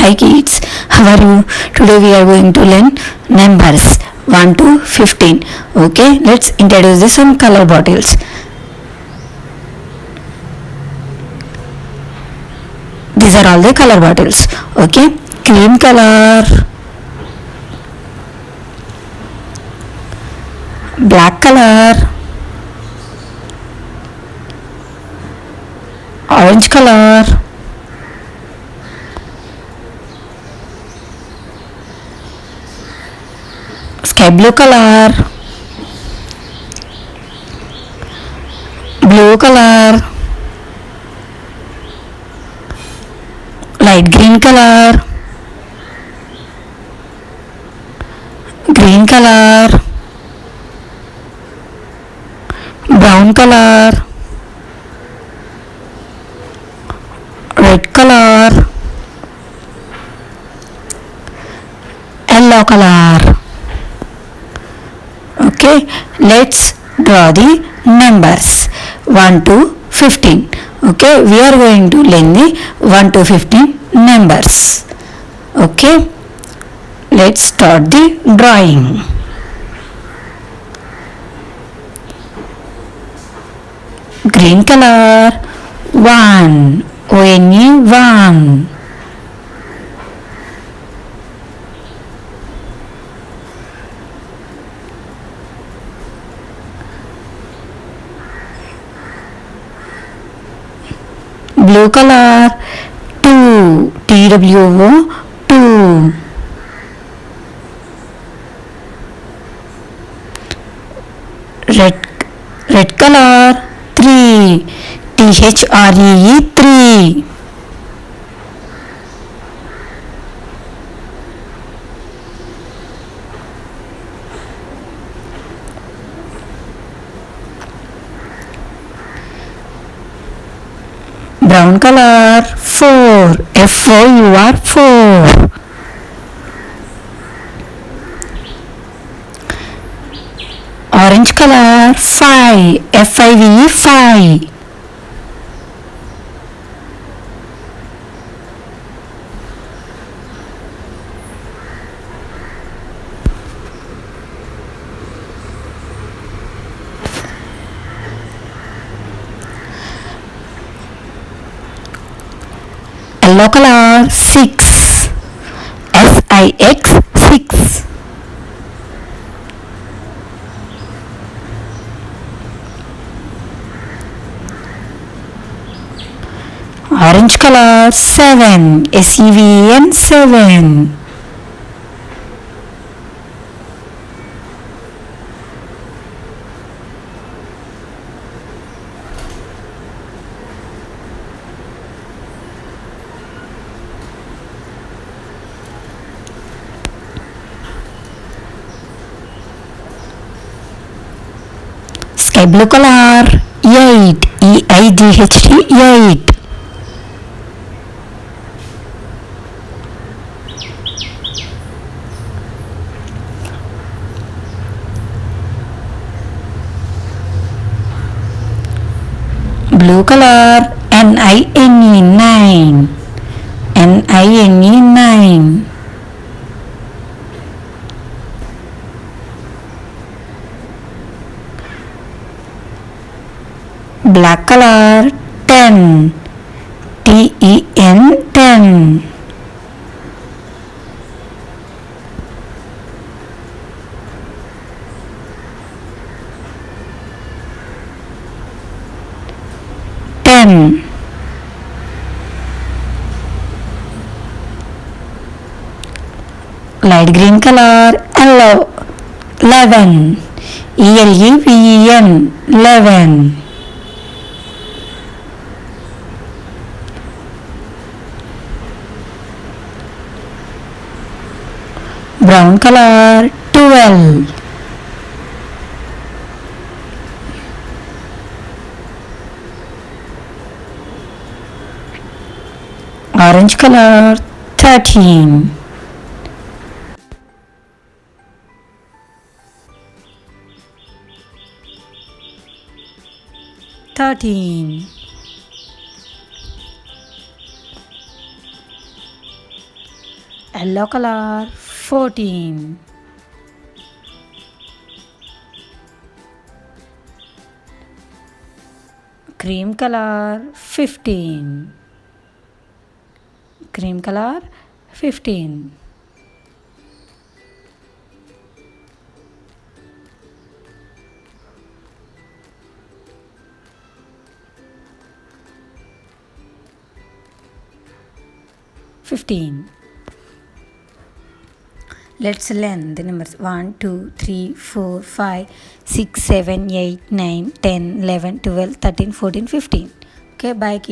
Hi kids, how are you? Today we are going to learn numbers 1 to 15. Okay, let's introduce some color bottles. These are all the color bottles. Okay, cream color, black color, orange color, sky blue color, blue color, light green color, green color, brown color, red color, yellow color. Okay, let's draw the numbers 1 to 15. Okay, we are going to learn the 1 to 15 numbers. Okay, let's start the drawing. Green color, 1, only 1. Blue color, 2, TWO, 2. Red color, 3, THREE, 3. Brown color, 4, FOUR, 4. Orange color, 5, FIVE, 5. Yellow color, 6, SIX, 6. Orange color, 7, SEVEN, 7. Sky blue color, 8, EIGHT, 8. Blue color, NINE, 9, NINE, 9. Black color, 10, TEN, 10. Light green color, 11, ELEVEN, 11. Brown color, 12. Orange color, 13. 13. Yellow color 14. Cream color 15. Cream color 15. Let's learn the numbers 1, 2, 3, 4, 5, 6, 7, 8, 9, 10, 11, 12, 13, 14, 15. Okay, bye.